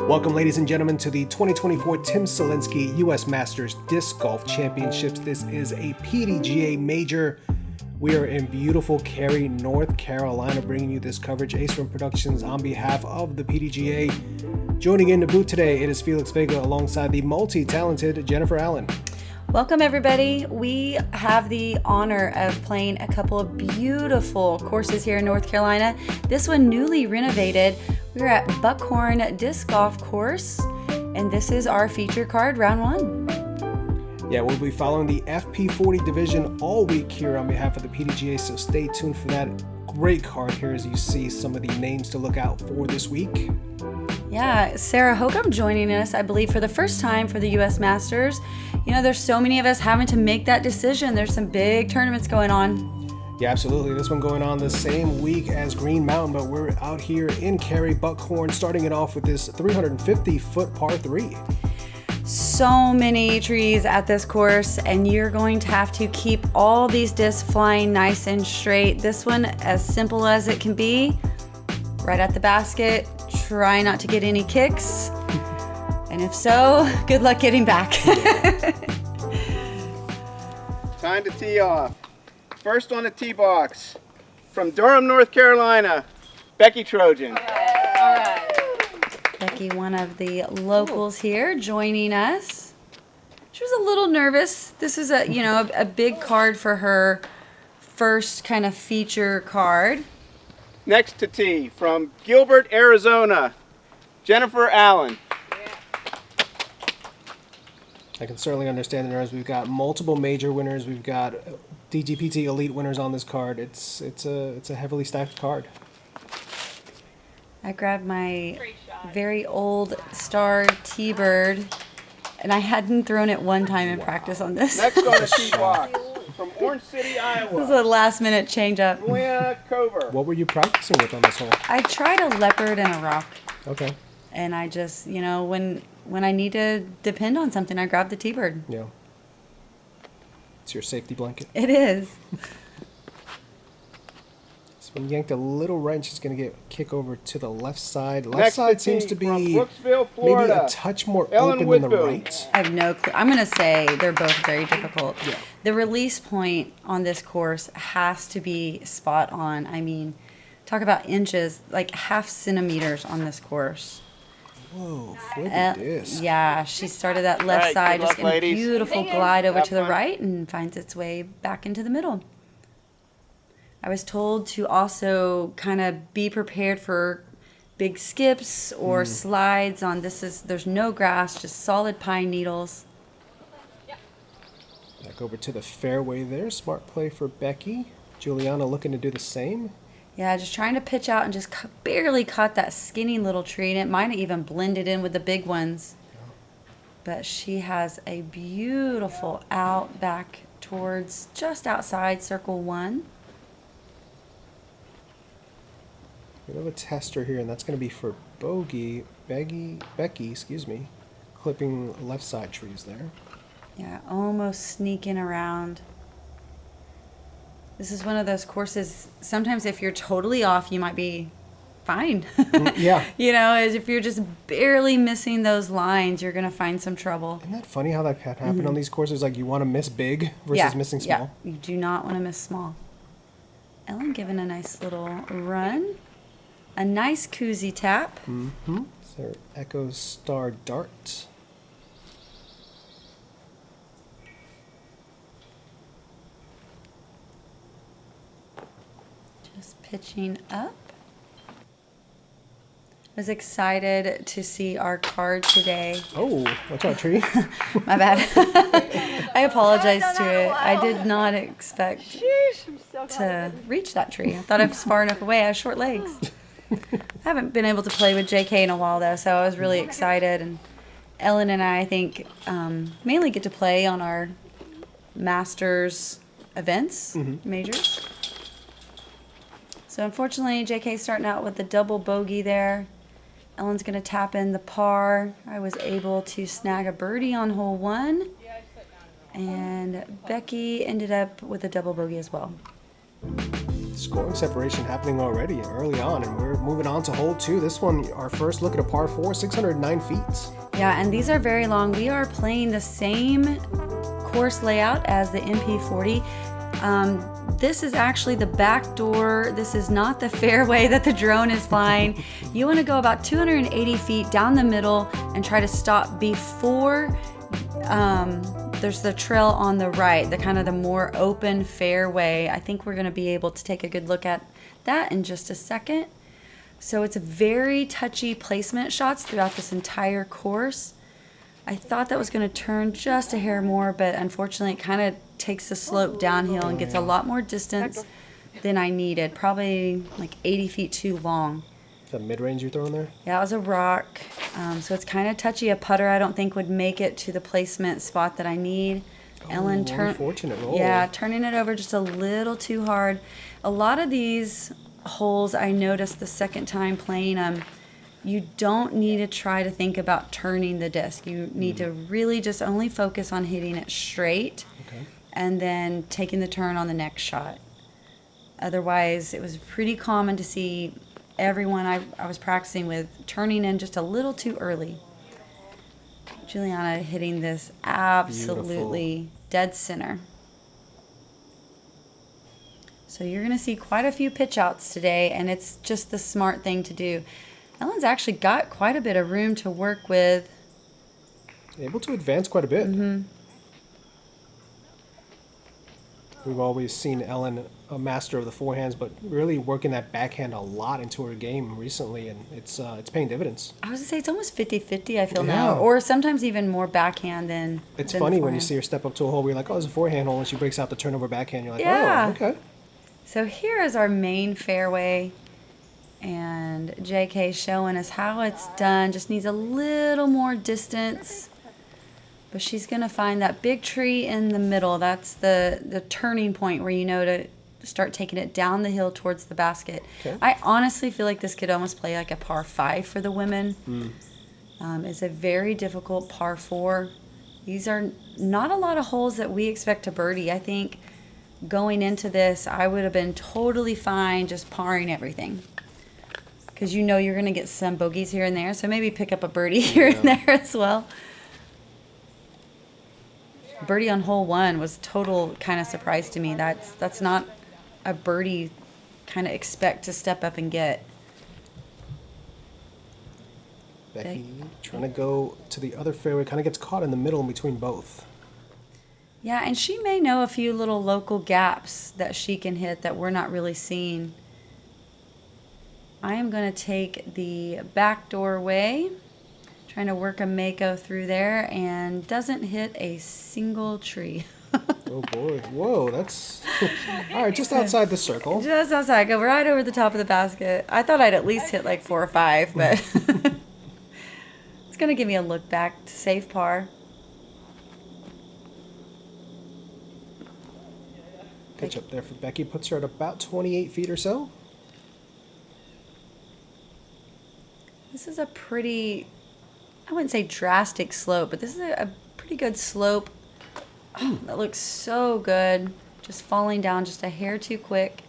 Welcome, ladies and gentlemen, to the 2024 Tim Selinske U.S. Masters Disc Golf Championships. This is a PDGA Major. We are in beautiful Cary, North Carolina, bringing you this coverage. Ace Room Productions on behalf of the PDGA. Joining in the booth today, it is Felix Vega alongside the multi-talented Jennifer Allen. Welcome, everybody. We have the honor of playing a couple of beautiful courses here in North Carolina. This one newly renovated. We're at Buckhorn Disc Golf Course, and this is our feature card, round one. Yeah, we'll be following the FP40 division all week here on behalf of the PDGA, so stay tuned for that great card here as you see some of the names to look out for this week. Yeah, Sarah Hokum joining us, I believe, for the first time for the U.S. Masters. You know, there's so many of us having to make that decision. There's some big tournaments going on. Yeah, absolutely. This one going on the same week as Green Mountain, but we're out here in Cary, Buckhorn, starting it off with this 350-foot par 3. So many trees at this course, and you're going to have to keep all these discs flying nice and straight. This one, as simple as it can be, right at the basket. Try not to get any kicks. And if so, good luck getting back. Time to tee off. First on the tee box, from Durham, North Carolina, Becky Trojan. All right. Becky, one of the locals here, joining us. She was a little nervous. This is a big card for her first kind of feature card. Next to tee, from Gilbert, Arizona, Jennifer Allen. I can certainly understand the nerves. We've got multiple major winners. We've got DGPT Elite winners on this card. It's a heavily stacked card. I grabbed my very old Star T-Bird, and I hadn't thrown it one time in practice on this. Next on the tee box, from Orange City, Iowa. This is a last-minute change-up. Juliana Korver. What were you practicing with on this hole? I tried a leopard and a rock. Okay. And I just, when I need to depend on something, I grab the T-Bird. Yeah. It's your safety blanket. It is. So when yanked a little right, she's going to get kick over to the left side. Left Next side to seems tee, to be from Brooksville, maybe Florida, a touch more Ellen open than the Widboom. right. I have no clue. I'm going to say they're both very difficult. Yeah. The release point on this course has to be spot on. I mean, talk about inches, like half centimeters on this course. Whoa, flip the disc. Yeah, she started that left All right, side, good just luck, in a ladies. beautiful glide over Have to the fun. right and finds its way back into the middle. I was told to also kind of be prepared for big skips or slides on there's no grass, just solid pine needles. Back over to the fairway there. Smart play for Becky. Juliana looking to do the same. Yeah, just trying to pitch out and just barely caught that skinny little tree, and it might have even blended in with the big ones. But she has a beautiful out back towards just outside circle 1. Bit of a tester here, and that's going to be for Becky, clipping left side trees there. Yeah, almost sneaking around. This is one of those courses, sometimes if you're totally off, you might be fine. Yeah. As if you're just barely missing those lines, you're going to find some trouble. Isn't that funny how that can happen on these courses? Like you want to miss big versus missing small. Yeah, you do not want to miss small. Ellen giving a nice little run. A nice koozie tap. Mm-hmm. So Echo Star Dart. Just pitching up. Was excited to see our card today. Oh, watch out, tree. My bad. I apologize to it. I did not expect to reach that tree. I thought I was far enough away. I have short legs. I haven't been able to play with JK in a while, though, so I was really excited. And Ellen and I think, mainly get to play on our Masters events, majors. So unfortunately, JK's starting out with the double bogey there. Ellen's going to tap in the par. I was able to snag a birdie on hole 1. And Becky ended up with a double bogey as well. scoring separation happening already early on, and we're moving on to hole 2. This one, our first look at a par 4, 609 feet. Yeah, and these are very long. We are playing the same course layout as the MP40. This is actually the back door. This is not the fairway that the drone is flying. You want to go about 280 feet down the middle and try to stop before there's the trail on the right, the kind of the more open fairway. I think we're going to be able to take a good look at that in just a second. So it's a very touchy placement shots throughout this entire course. I thought that was going to turn just a hair more, but unfortunately it kind of takes the slope downhill and gets a lot more distance than I needed. Probably like 80 feet too long. Is that mid-range you're throwing there? Yeah, it was a rock. So it's kind of touchy. A putter I don't think would make it to the placement spot that I need. Ellen unfortunate roll. Yeah, turning it over just a little too hard. A lot of these holes I noticed the second time playing them, you don't need to try to think about turning the disc. You need to really just only focus on hitting it straight and then taking the turn on the next shot. Otherwise, it was pretty common to see everyone I was practicing with turning in just a little too early. Juliana hitting this absolutely dead center. So you're going to see quite a few pitch outs today, and it's just the smart thing to do. Ellen's actually got quite a bit of room to work with. Able to advance quite a bit. We've always seen Ellen a master of the forehands, but really working that backhand a lot into her game recently, and it's paying dividends. I was going to say it's almost 50-50, I feel now, or sometimes even more backhand than It's than funny the when you forehand. see her step up to a hole where you're like, oh, it's a forehand hole, and she breaks out the turnover backhand. You're like, Yeah. oh, okay. So here is our main fairway, and JK showing us how it's done. Just needs a little more distance, but she's going to find that big tree in the middle. That's the turning point where you know to start taking it down the hill towards the basket. Okay. I honestly feel like this could almost play like a par 5 for the women. It's a very difficult par 4. These are not a lot of holes that we expect to birdie. I think going into this, I would have been totally fine just parring everything, because you know you're going to get some bogeys here and there, so maybe pick up a birdie here and there as well. Birdie on hole 1 was total kind of surprise to me. That's not a birdie kind of expect to step up and get. Becky trying to go to the other fairway, kind of gets caught in the middle in between both. Yeah, and she may know a few little local gaps that she can hit that we're not really seeing. I am going to take the back doorway, trying to work a Mako through there, and doesn't hit a single tree. Oh boy, whoa, that's all right. Just outside the circle. Just outside, go right over the top of the basket. I thought I'd at least hit like 4 or 5, but it's going to give me a look back to save par. Pitch up there for Becky, puts her at about 28 feet or so. This is a pretty, I wouldn't say drastic slope, but this is a pretty good slope. Oh, that looks so good. Just falling down just a hair too quick.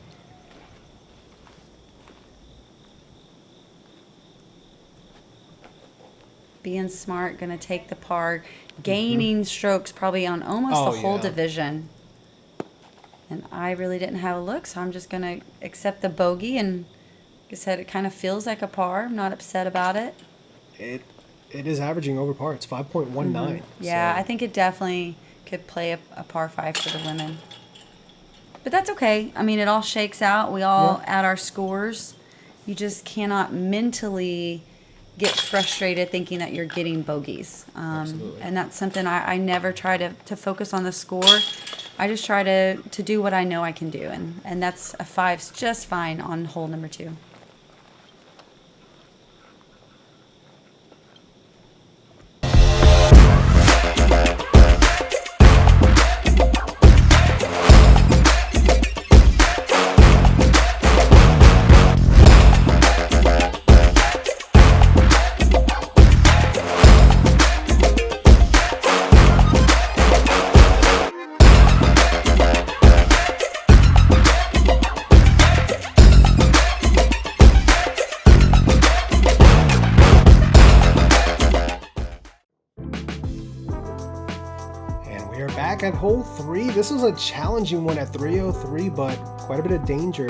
Being smart, gonna take the par. Gaining strokes probably on almost the whole division. And I really didn't have a look, so I'm just gonna accept the bogey, and like I said, it kind of feels like a par. I'm not upset about it. It is averaging over par. It's 5.19. Yeah, so. I think it definitely could play a par 5 for the women. But that's okay. I mean, it all shakes out. We all add our scores. You just cannot mentally get frustrated thinking that you're getting bogeys. And that's something I never try to focus on the score. I just try to do what I know I can do. And that's a 5's just fine on hole number 2. at hole 3. This was a challenging one at 303, but quite a bit of danger.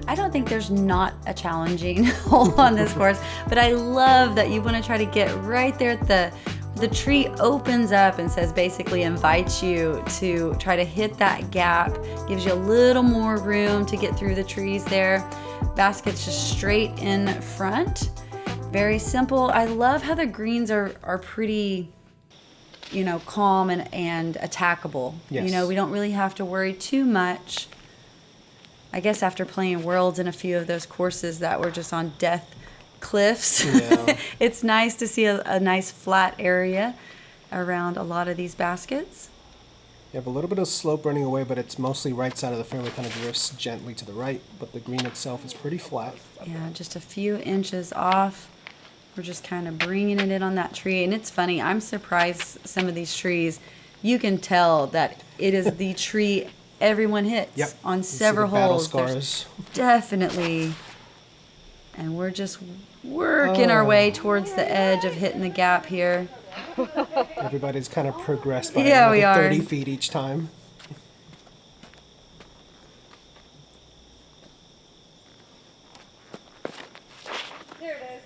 I don't think there's not a challenging hole on this course, but I love that you want to try to get right there at the tree opens up and says basically invites you to try to hit that gap, gives you a little more room to get through the trees there. Basket's just straight in front. Very simple. I love how the greens are pretty, calm and attackable. Yes. We don't really have to worry too much. I guess after playing Worlds in a few of those courses that were just on death cliffs, yeah. It's nice to see a nice flat area around a lot of these baskets. You have a little bit of slope running away, but it's mostly right side of the fairway, kind of drifts gently to the right, but the green itself is pretty flat. Yeah, just a few inches off. We're just kind of bringing it in on that tree. And it's funny, I'm surprised some of these trees, you can tell that it is the tree everyone hits on several holes. Scars. Definitely. And we're just working our way towards the edge of hitting the gap here. Everybody's kind of progressed by we are. 30 feet each time. There it is.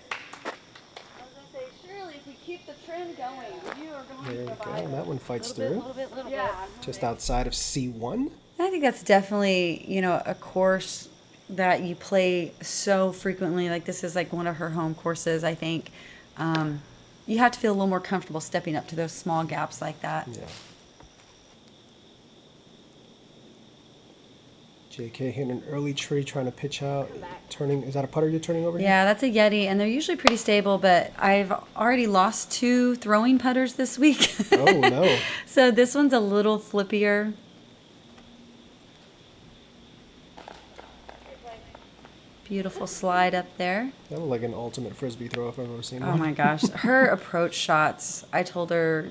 I was going to say, surely if we keep the trend going, you are going There to you go. provide And that one fights through. little bit. Just outside of C1. I think that's definitely, a course that you play so frequently. Like this is like one of her home courses, I think. You have to feel a little more comfortable stepping up to those small gaps like that. Yeah. JK hitting an early tree, trying to pitch out. Turning. Is that a putter you're turning over here? Yeah, that's a Yeti, and they're usually pretty stable, but I've already lost 2 throwing putters this week. Oh, no. So this one's a little flippier. Beautiful slide up there. That looked like an ultimate frisbee throw if I've ever seen one. Oh my gosh. Her approach shots, I told her,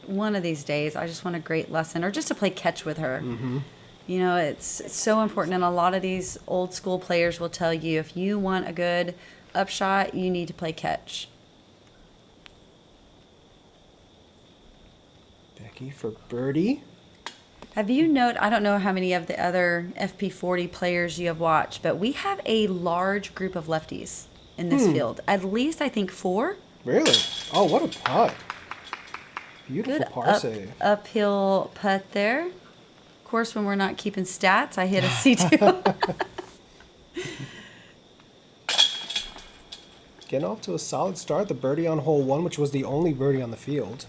one of these days, I just want a great lesson or just to play catch with her. Mm-hmm. It's so important. And a lot of these old school players will tell you if you want a good upshot, you need to play catch. Becky for birdie. Have you noted, I don't know how many of the other FP40 players you have watched, but we have a large group of lefties in this field. At least, I think 4. Really? Oh, what a putt. Beautiful Good par save. uphill putt there. Of course, when we're not keeping stats, I hit a C2. Getting off to a solid start. The birdie on hole 1, which was the only birdie on the field.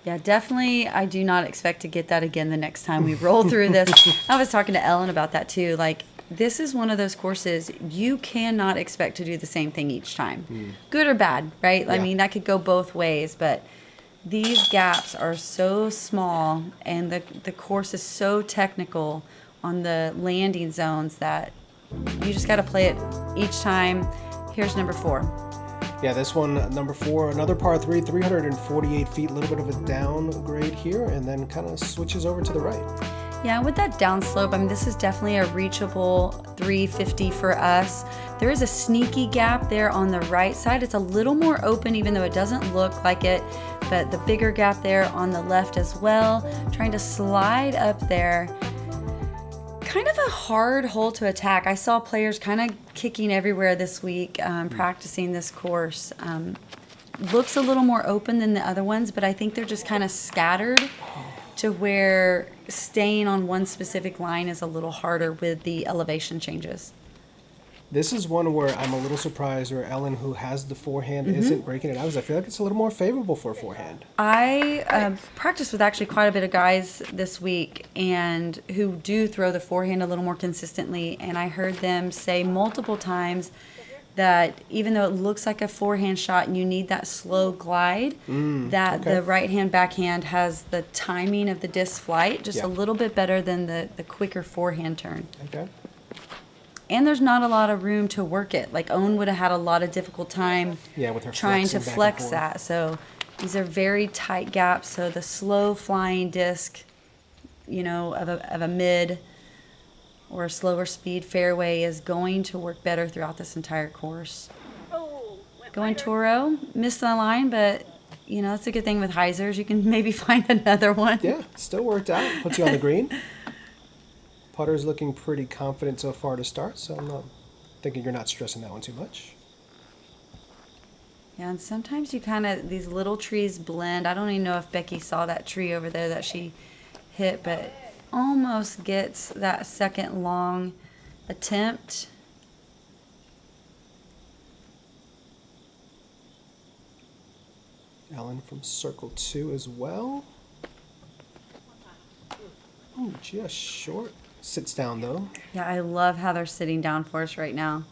Yeah, definitely. I do not expect to get that again the next time we roll through this. I was talking to Ellen about that too. Like, this is one of those courses you cannot expect to do the same thing each time. Good or bad, right? I mean, that could go both ways, but these gaps are so small and the course is so technical on the landing zones that you just got to play it each time. Here's number 4. Yeah, this one, number 4, another par 3, 348 feet, a little bit of a downgrade here, and then kind of switches over to the right. Yeah, with that downslope, I mean, this is definitely a reachable 350 for us. There is a sneaky gap there on the right side. It's a little more open, even though it doesn't look like it, but the bigger gap there on the left as well. Trying to slide up there. Kind of a hard hole to attack. I saw players kind of kicking everywhere this week, practicing this course. Looks a little more open than the other ones, but I think they're just kind of scattered to where staying on one specific line is a little harder with the elevation changes. This is one where I'm a little surprised where Ellen, who has the forehand, isn't breaking it out. I feel like it's a little more favorable for a forehand. I practiced with actually quite a bit of guys this week and who do throw the forehand a little more consistently, and I heard them say multiple times that even though it looks like a forehand shot and you need that slow glide, the right hand backhand has the timing of the disc flight just a little bit better than the quicker forehand turn. Okay. And there's not a lot of room to work it. Like Owen would have had a lot of difficult time with her trying to flexing back and flex forth. that. So these are very tight gaps. So the slow flying disc, of a mid or a slower speed fairway is going to work better throughout this entire course. Going Toro, missed the line, but you know, that's a good thing with hyzers. You can maybe find another one. Yeah, still worked out. Puts you on the green. Putter's looking pretty confident so far to start, so I'm not thinking you're not stressing that one too much. Yeah, and sometimes you kind of, these little trees blend. I don't even know if Becky saw that tree over there that she hit, but almost gets that second long attempt. Ellen from circle 2 as well. Ooh, just short. Sits down though. Yeah, I love how they're sitting down for us right now.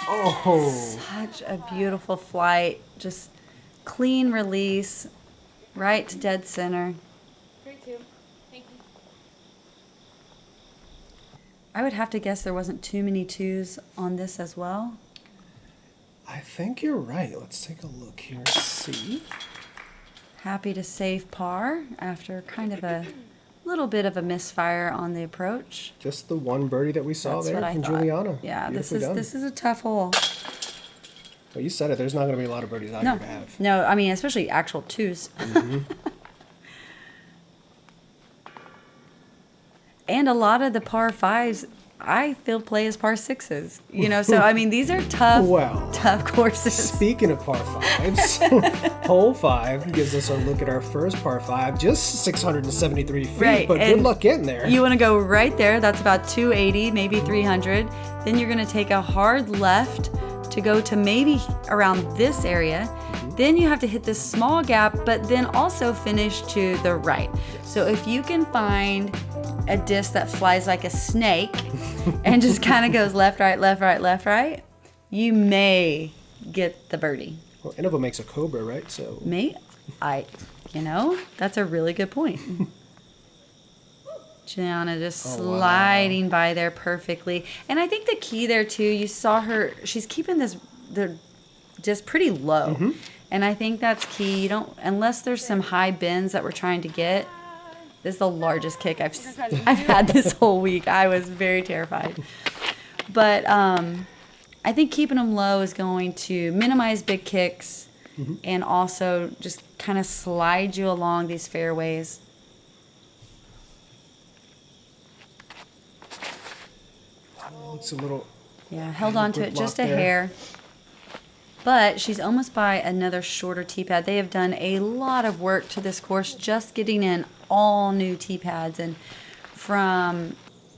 Oh, Such a beautiful flight. Just clean release, right to dead center. 3-2. Thank you. I would have to guess there wasn't too many twos on this as well. I think you're right. Let's take a look here and see. Happy to save par after kind of a little bit of a misfire on the approach. Just the one birdie that we saw That's there what I from thought. Juliana. Yeah, Beautifully done. this is a tough hole. Well, you said it. There's not going to be a lot of birdies out No, here to have. no, I mean especially actual twos. And a lot of the par fives, I feel play as par sixes. You know, so I mean these are tough, Well, tough courses. Speaking of par 5s, hole 5 gives us a look at our first par 5, just 673 feet, Right, but good and luck getting there. You want to go right there. That's about 280, maybe 300. Then you're going to take a hard left to go to maybe around this area. Then you have to hit this small gap, but then also finish to the right. So if you can find a disc that flies like a snake and just kind of goes left, right, left, right, left, right, you may get the birdie. Well, Innova makes a Cobra, right? So You know, that's a really good point. Juliana just Oh, sliding by there perfectly. And I think the key there too, you saw her, she's keeping the disc pretty low. And I think that's key. You don't, unless there's some high bends that we're trying to get. This is the largest kick I've had this whole week. I was very terrified. But I think keeping them low is going to minimize big kicks and also just kind of slide you along these fairways. it's a little. Yeah, held on to it Good just block a there. hair. But she's almost by another shorter tee pad. They have done a lot of work to this course, just getting in all new tee pads. And from,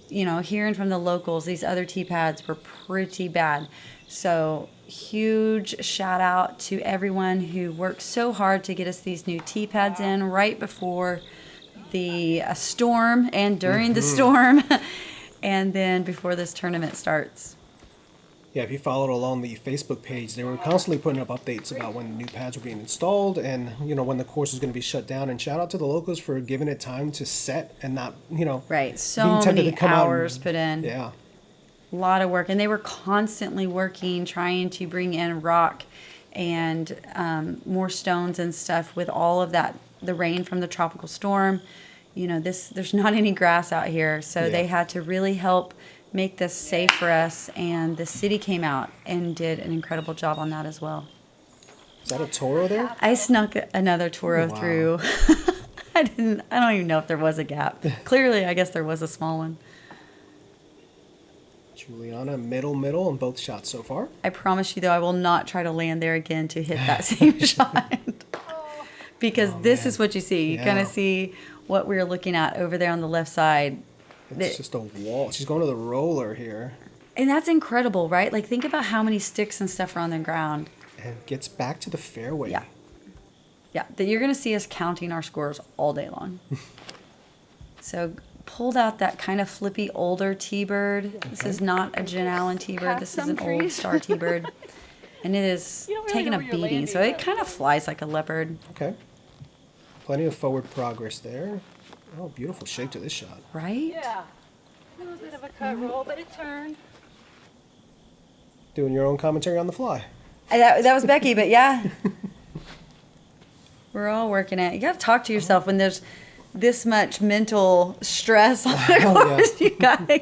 you know, hearing from the locals, these other tee pads were pretty bad. So huge shout out to everyone who worked so hard to get us these new tee pads in right before the storm and during the storm. And then before this tournament starts. Yeah, if you followed along the Facebook page, they were constantly putting up updates about when new pads were being installed and, you know, when the course is going to be shut down. And shout out to the locals for giving it time to set and not, you know, Right, so being tempted many to come out hours and- put in. Yeah. A lot of work, and they were constantly working, trying to bring in rock and more stones and stuff with all of that, the rain from the tropical storm. You know, there's not any grass out here, so Yeah. they had to really help make this safe for us, and the city came out and did an incredible job on that as well. Is that a Toro there? I snuck another Toro Wow. through. I don't even know if there was a gap. Clearly, I guess there was a small one. Juliana, middle on both shots so far. I promise you, though, I will not try to land there again to hit that same shot. Because this man. is what you see. You Yeah. kind of see what we're looking at over there on the left side. It's just a wall. She's going to the roller here And that's incredible, right? Like, think about how many sticks and stuff are on the ground. and gets back to the fairway. Yeah. Yeah, that you're going to see us counting our scores all day long. So pulled out that kind of flippy older T-bird. This is not a Jen Allen T-bird. This is an old Star T-bird. And it is You don't really taking know a where you're beating. So landing, it kind of flies like a leopard, Okay. Plenty of forward progress there. Oh, beautiful shape to this shot. right? Yeah. A little bit of a cut roll, but it turned. Doing your own commentary on the fly. That was Becky, but yeah. We're all working at it. You got to talk to yourself when there's this much mental stress on the Oh, yeah. course. You got to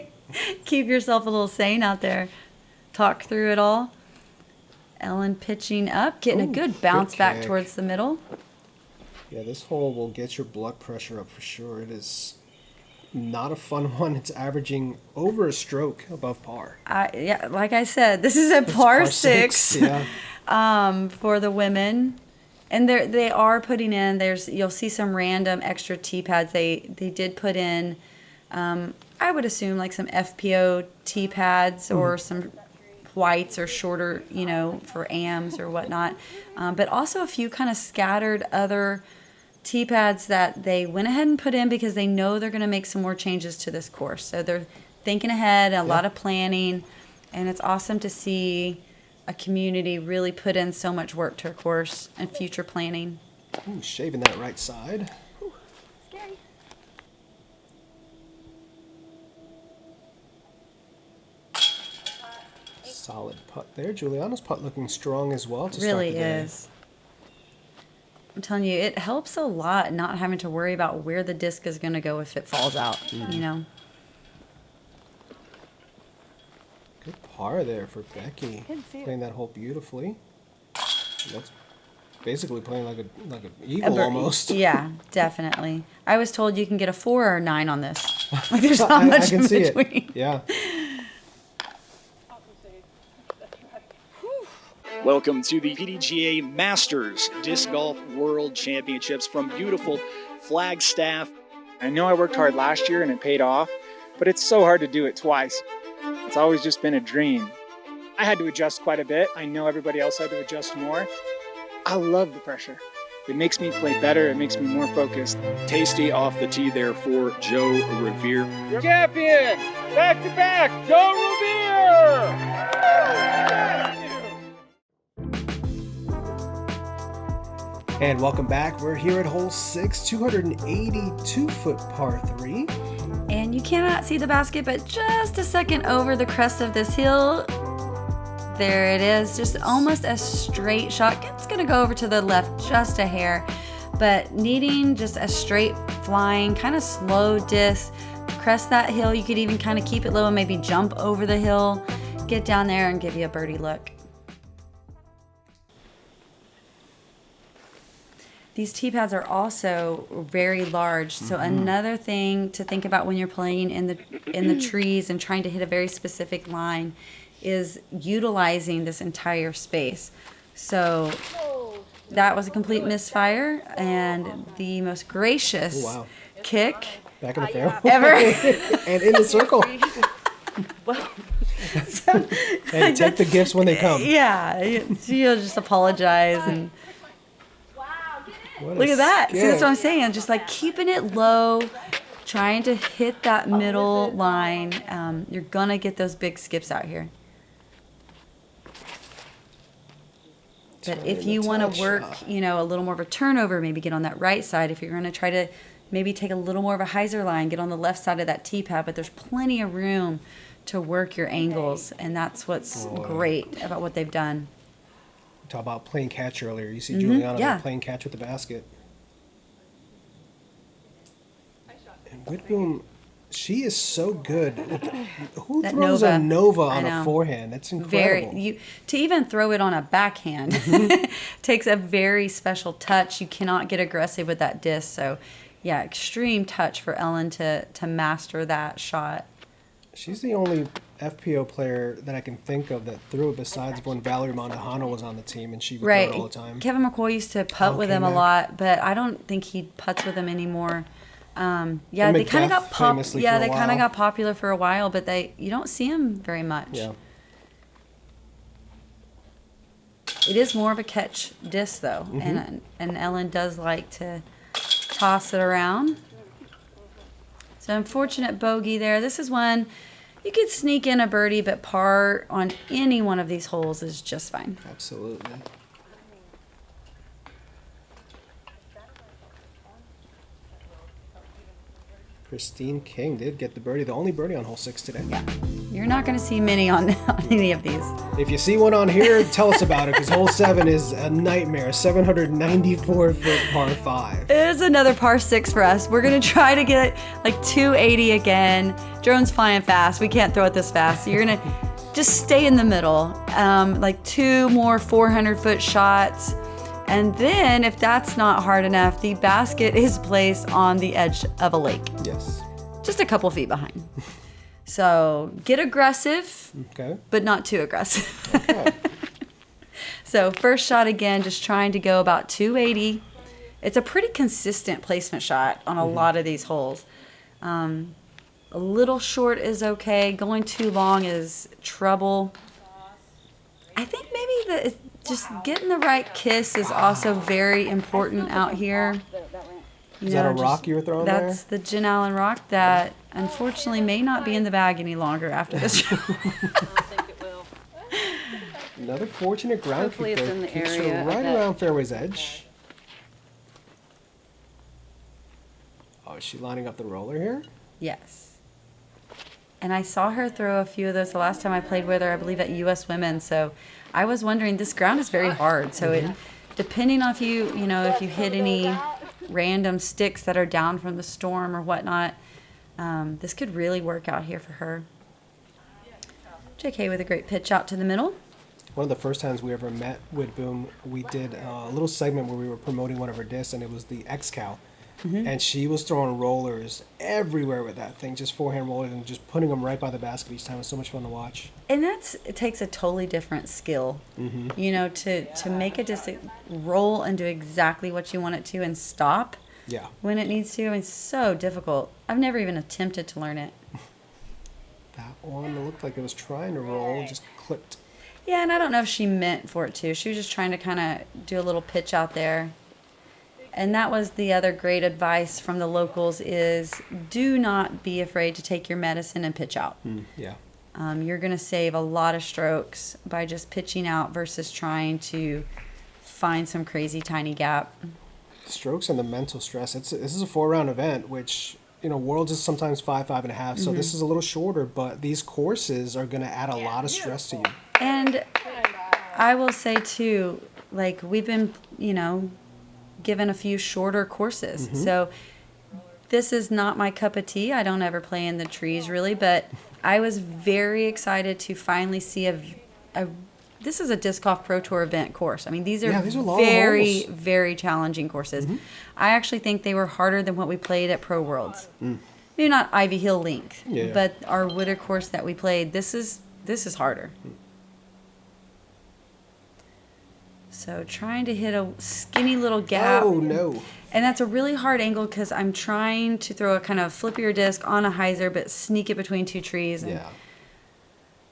keep yourself a little sane out there. Talk through it all. Ellen pitching up, getting a good bounce back kick. towards the middle. Yeah, this hole will get your blood pressure up for sure. It is not a fun one. It's averaging over a stroke above par. Yeah, like I said, this is a par six. Yeah. For the women. And they are putting in, you'll see some random extra tee pads. They did put in, I would assume, like some FPO tee pads or some whites or shorter, for AMs or whatnot. But also a few kind of scattered other tee pads that they went ahead and put in because they know they're going to make some more changes to this course. So they're thinking ahead, a lot of planning, and it's awesome to see a community really put in so much work to a course and future planning. Ooh, shaving that right side. Scary. Solid putt there. Juliana's putt looking strong as well to Really start the day. is. I'm telling you, it helps a lot not having to worry about where the disc is going to go if it falls out, Good par there for Becky. Playing that hole beautifully. That's basically playing like an eagle almost. Yeah, definitely. I was told you can get a 4 or a 9 on this. Like there's not much I can in see between. it. Yeah. Welcome to the PDGA Masters Disc Golf World Championships from beautiful Flagstaff. I know I worked hard last year and it paid off, but it's so hard to do it twice. It's always just been a dream. I had to adjust quite a bit. I know everybody else had to adjust more. I love the pressure. It makes me play better. It makes me more focused. Tasty off the tee there for Joe Revere. Champion! Back to back, Joe Revere! And welcome back. We're here at hole 6, 282-foot par 3. And you cannot see the basket, but just a second over the crest of this hill, there it is. Just almost a straight shot. It's going to go over to the left just a hair, but needing just a straight flying, kind of slow disc, crest that hill. You could even kind of keep it low and maybe jump over the hill, get down there and give you a birdie look. These tee pads are also very large, so another thing to think about when you're playing in the trees and trying to hit a very specific line is utilizing this entire space. So that was a complete misfire and the most gracious kick Back in the fairway. ever. And in the circle. Hey, take the gifts when they come. Yeah, you'll just apologize and What a look at that. See, that's skip. what I'm saying. Just like keeping it low, trying to hit that middle line. You're going to get those big skips out here. But if you want to work, a little more of a turnover, maybe get on that right side. If you're going to try to maybe take a little more of a hyzer line, get on the left side of that tee pad. But there's plenty of room to work your angles. And that's what's great about what they've done. Talk about playing catch earlier. You see Juliana yeah. playing catch with the basket. And Widboom, she is so good. Who That throws Nova. a Nova I on know. a forehand? That's incredible. To even throw it on a backhand takes a very special touch. You cannot get aggressive with that disc. So, yeah, extreme touch for Ellen to master that shot. She's the only FPO player that I can think of that threw it besides when Valerie Mondahano was on the team and she would throw it all the time. Kevin McCoy used to putt with him a K-Mac. lot, but I don't think he putts with him anymore. Yeah, they kind of Macbeth got famously for a they kind of while. got popular for a while, but you don't see him very much. Yeah. It is more of a catch disc though, and Ellen does like to toss it around. So unfortunate bogey there. This is one you could sneak in a birdie, but par on any one of these holes is just fine. Absolutely. Christine King did get the birdie, the only birdie on hole 6 today. Yeah, you're not going to see many on any of these. If you see one on here, tell us about it, because hole 7 is a nightmare. 794-foot par 5. It's another par 6 for us. We're going to try to get like 280 again. Drone's flying fast. We can't throw it this fast. So you're going to just stay in the middle. Like 2 more 400-foot shots. And then if that's not hard enough, the basket is placed on the edge of a lake. Yes. Just a couple feet behind. So get aggressive, Okay. but not too aggressive. Okay. So first shot again, just trying to go about 280. It's a pretty consistent placement shot on a lot of these holes. A little short is okay. Going too long is trouble. I think maybe just getting the right kiss is also very important out here. Is that a rock you were throwing there? That's the Jen Allen rock that unfortunately may not be in the bag any longer after this show. Another fortunate ground Hopefully kick it's there. in the Keeps area her of right that- around fairway's edge. Oh, is she lining up the roller here? Yes. And I saw her throw a few of those the last time I played with her, I believe at US Women. So I was wondering, this ground is very hard. So it, depending on if you hit any random sticks that are down from the storm or whatnot, this could really work out here for her. JK with a great pitch out to the middle. One of the first times we ever met Widboom, we did a little segment where we were promoting one of her discs, and it was the X-Cow. And she was throwing rollers everywhere with that thing, just forehand rollers and just putting them right by the basket each time. It was so much fun to watch. And it takes a totally different skill, to make a disc roll and do exactly what you want it to and stop Yeah. when it needs to. It's so difficult. I've never even attempted to learn it. That one looked like it was trying to roll, just clipped. Yeah, and I don't know if she meant for it to. She was just trying to kind of do a little pitch out there. And that was the other great advice from the locals is do not be afraid to take your medicine and pitch out. Yeah. You're going to save a lot of strokes by just pitching out versus trying to find some crazy tiny gap. Strokes and the mental stress. This is a 4-round event, which, Worlds is sometimes 5.5. So this is a little shorter, but these courses are going to add a lot of stress to you. And I will say too, like we've been, given a few shorter courses. So this is not my cup of tea. I don't ever play in the trees really, but I was very excited to finally see this is a Disc Golf Pro Tour event course. I mean, these are long very, holes. very challenging courses. I actually think they were harder than what we played at Pro Worlds. Maybe not Ivy Hill length, but our Wooded course that we played, this is harder. So trying to hit a skinny little gap. Oh, no. And that's a really hard angle because I'm trying to throw a kind of flippier disc on a hyzer, but sneak it between two trees. And Yeah.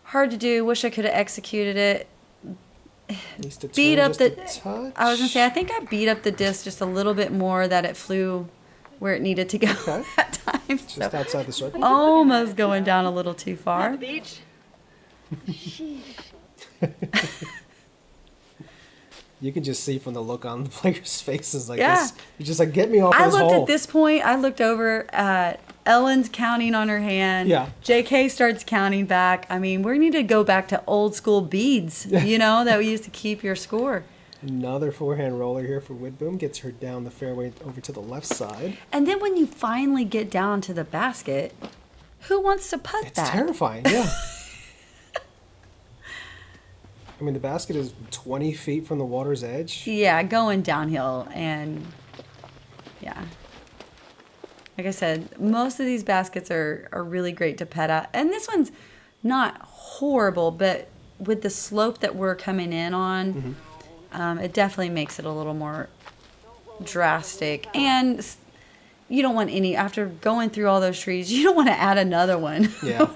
hard to do. Wish I could have executed it. Needs to Beat turn up just a touch. I was going to say, I think I beat up the disc just a little bit more that it flew where it needed to go Okay. that time. Just So outside the circle. almost going down a little too far. Beach. You can just see from the look on the players' faces like Yeah. this. You're just like, get me off I this looked hole. at this point, I looked over at Ellen's counting on her hand. Yeah. JK starts counting back. I mean, we need to go back to old school beads, that we used to keep your score. Another forehand roller here for Widboom. Gets her down the fairway over to the left side. And then when you finally get down to the basket, who wants to putt It's that? terrifying, yeah. I mean, the basket is 20 feet from the water's edge. Yeah, going downhill and yeah. Like I said, most of these baskets are really great to pet at. And this one's not horrible, but with the slope that we're coming in on, it definitely makes it a little more drastic. And you don't want after going through all those trees, you don't want to add another one. Yeah.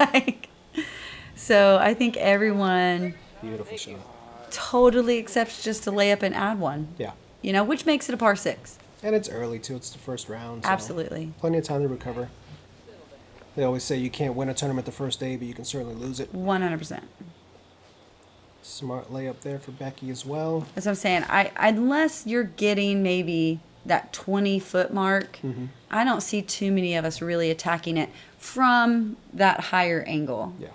So I think everyone Beautiful shot. totally accepts just to lay up and add one. Yeah. Which makes it a par 6. And it's early, too. It's the first round. So Absolutely. plenty of time to recover. They always say you can't win a tournament the first day, but you can certainly lose it. 100%. Smart layup there for Becky as well. That's what I'm saying. Unless you're getting maybe that 20-foot mark, I don't see too many of us really attacking it from that higher angle. Yeah.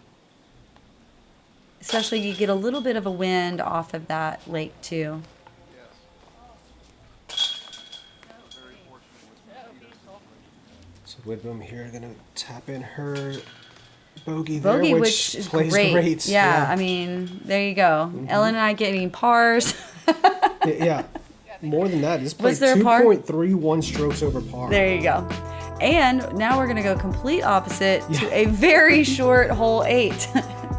Especially you get a little bit of a wind off of that lake too. So Widboom here going to tap in her bogey there, Bogey, which is plays great. Yeah, I mean, there you go. Ellen and I getting pars. Yeah. More than that. This Was plays there a par? 2.31 strokes over par. There you go. And now we're going to go complete opposite to a very short hole 8.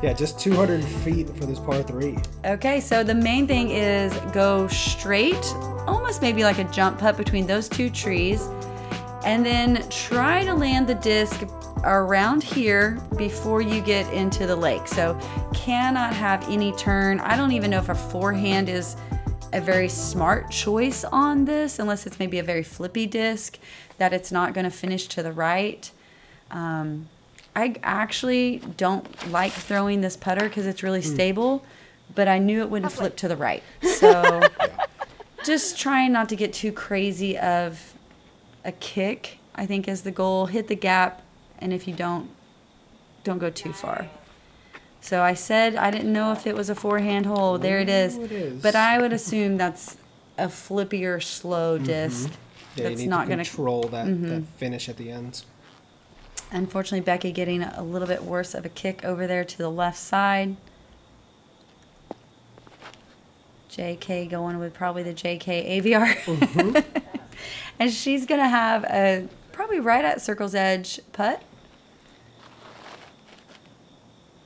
Yeah, just 200 feet for this par 3. Okay, so the main thing is go straight, almost maybe like a jump putt between those two trees, and then try to land the disc around here before you get into the lake. So cannot have any turn. I don't even know if a forehand is a very smart choice on this, unless it's maybe a very flippy disc that it's not going to finish to the right. I actually don't like throwing this putter because it's really stable, but I knew it wouldn't flip to the right. So just trying not to get too crazy of a kick, I think, is the goal. Hit the gap, and if you don't go too far. So I said I didn't know if it was a forehand hole. There it is. It is. But I would assume that's a flippier, slow disc. Yeah, That's you need not to going to control that finish at the end. Unfortunately, Becky getting a little bit worse of a kick over there to the left side. JK going with probably the JK AVR. And she's going to have a probably right at circle's edge putt.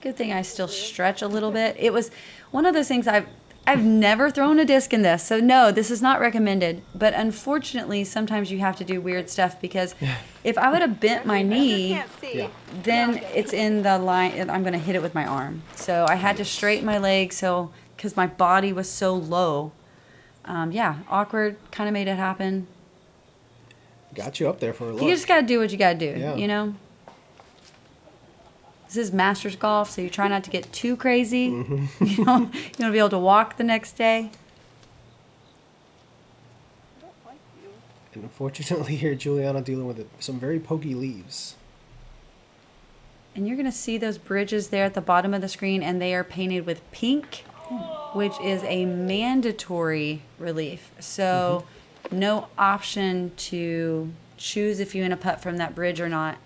Good thing I still stretch a little bit. It was one of those things I've never thrown a disc in this, so no, this is not recommended. But unfortunately, sometimes you have to do weird stuff because if I would have bent my knee, then it's in the line, and I'm going to hit it with my arm. So I had to straighten my leg because my body was so low. Yeah, awkward, kind of made it happen. Got you up there for a look. You just got to do what you got to do, Yeah. you know? This is Masters golf, so you try not to get too crazy. You want to be able to walk the next day. And unfortunately here, Juliana dealing with some very pokey leaves. And you're going to see those bridges there at the bottom of the screen, and they are painted with pink, which is a mandatory relief. So no option to choose if you want to putt from that bridge or not.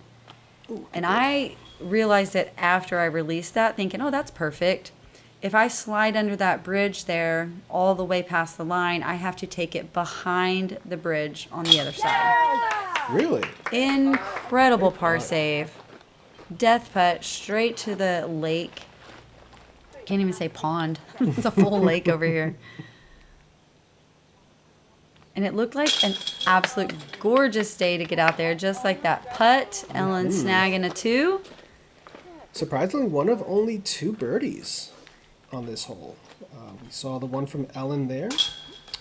And I realized it after I released that, thinking, oh, that's perfect. If I slide under that bridge there all the way past the line, I have to take it behind the bridge on the other side. Really? Incredible par save. Death putt straight to the lake. Can't even say pond. It's a full lake over here. And it looked like an absolute gorgeous day to get out there, just like that putt. Ellen snagging a 2. Surprisingly, one of only 2 birdies on this hole. We saw the one from Ellen there,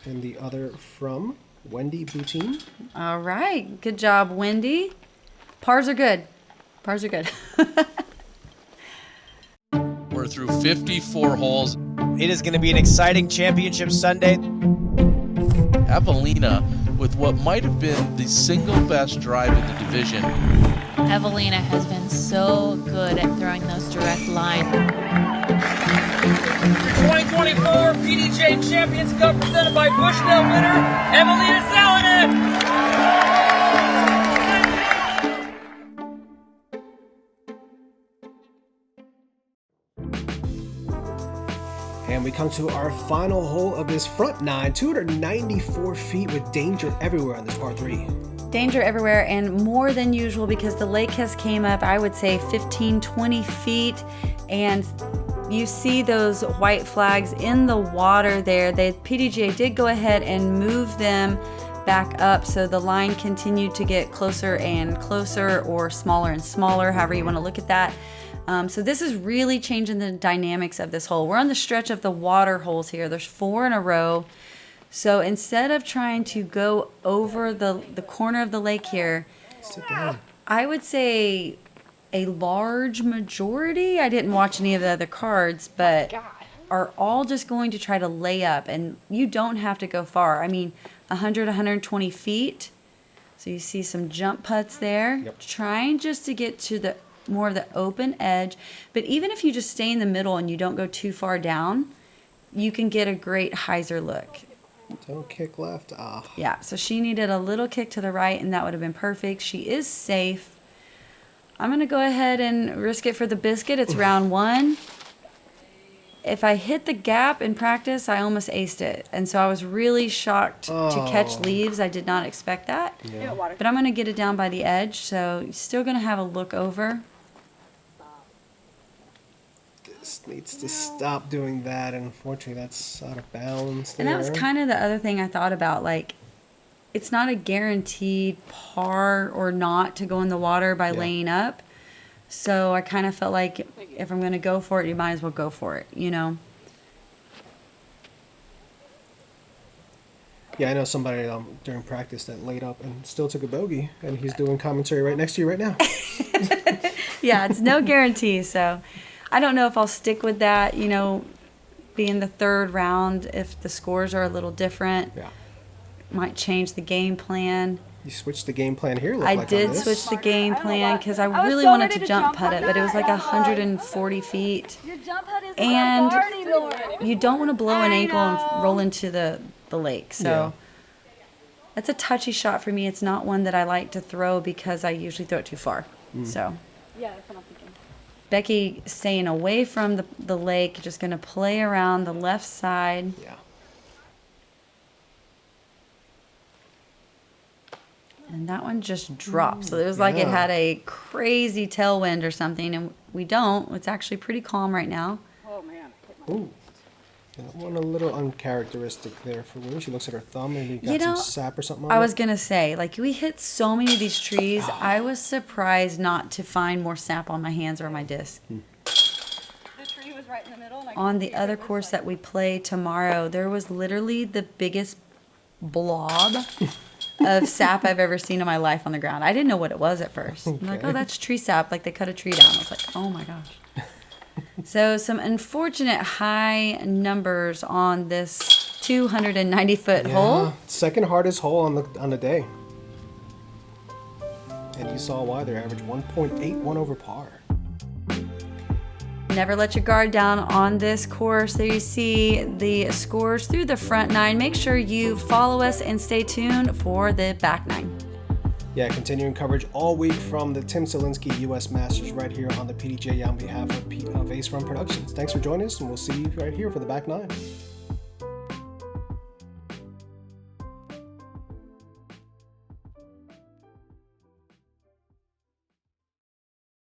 and the other from Wendy Boutine. All right. Good job, Wendy. Pars are good. Pars are good. We're through 54 holes. It is going to be an exciting championship Sunday. Evelina with what might have been the single best drive in the division. Evelina has been so good at throwing those direct lines. 2024 PDGA Champions Cup presented by Bushnell winner, Evelina Salonen. And we come to our final hole of this front 9, 294 feet with danger everywhere on this par 3. Danger everywhere and more than usual because the lake has came up, I would say 15, 20 feet. And you see those white flags in the water there. The PDGA did go ahead and move them back up so the line continued to get closer and closer, or smaller and smaller, however you want to look at that. So this is really changing the dynamics of this hole. We're on the stretch of the water holes here. There's 4 in a row. So instead of trying to go over the corner of the lake here, I would say a large majority, I didn't watch any of the other cards, but are all just going to try to lay up. And you don't have to go far. I mean, 100, 120 feet. So you see some jump putts there. Yep. Trying just to get to the more of the open edge. But even if you just stay in the middle and you don't go too far down, you can get a great hyzer look. Don't kick left. Yeah, so she needed a little kick to the right, and that would have been perfect. She is safe. I'm going to go ahead and risk it for the biscuit. It's round 1. If I hit the gap in practice, I almost aced it. And so I was really shocked to catch leaves. I did not expect that. Yeah. But I'm going to get it down by the edge, so you're still going to have a look over. This needs to stop doing that, and unfortunately that's out of bounds there. And that was kind of the other thing I thought about. Like, it's not a guaranteed par or not to go in the water by laying up. So I kind of felt like if I'm going to go for it, you might as well go for it, you know? Yeah, I know somebody during practice that laid up and still took a bogey, and he's doing commentary right next to you right now. Yeah, it's no guarantee. So I don't know if I'll stick with that, you know, being the 3rd round. If the scores are a little different, might change the game plan. You switched the game plan here. I did switch the game plan because I really wanted to jump putt it, but it was like 140 feet. And you don't want to blow an ankle and roll into the lake. So that's a touchy shot for me. It's not one that I like to throw because I usually throw it too far. So Yeah, that's what I'm thinking. Becky staying away from the lake, just going to play around the left side. Yeah. And that one just dropped. So it was like it had a crazy tailwind or something, and we don't. It's actually pretty calm right now. Oh, man. Ooh. That one a little uncharacteristic there for Lou. She looks at her thumb and got some sap or something on I it. was going to say, like, we hit so many of these trees. I was surprised not to find more sap on my hands or my disc. The tree was right in the middle. And On the other course that we play tomorrow, there was literally the biggest blob of sap I've ever seen in my life on the ground. I didn't know what it was at first. I'm like, oh, that's tree sap. Like, they cut a tree down. I was like, oh my gosh. So some unfortunate high numbers on this 290-foot hole. Second hardest hole on the day. And you saw why. Their average 1.81 over par. Never let your guard down on this course. There you see the scores through the front 9. Make sure you follow us and stay tuned for the back 9. Yeah, continuing coverage all week from the Tim Selinske U.S. Masters right here on the PDGA on behalf of Ace Run Productions. Thanks for joining us, and we'll see you right here for the back 9.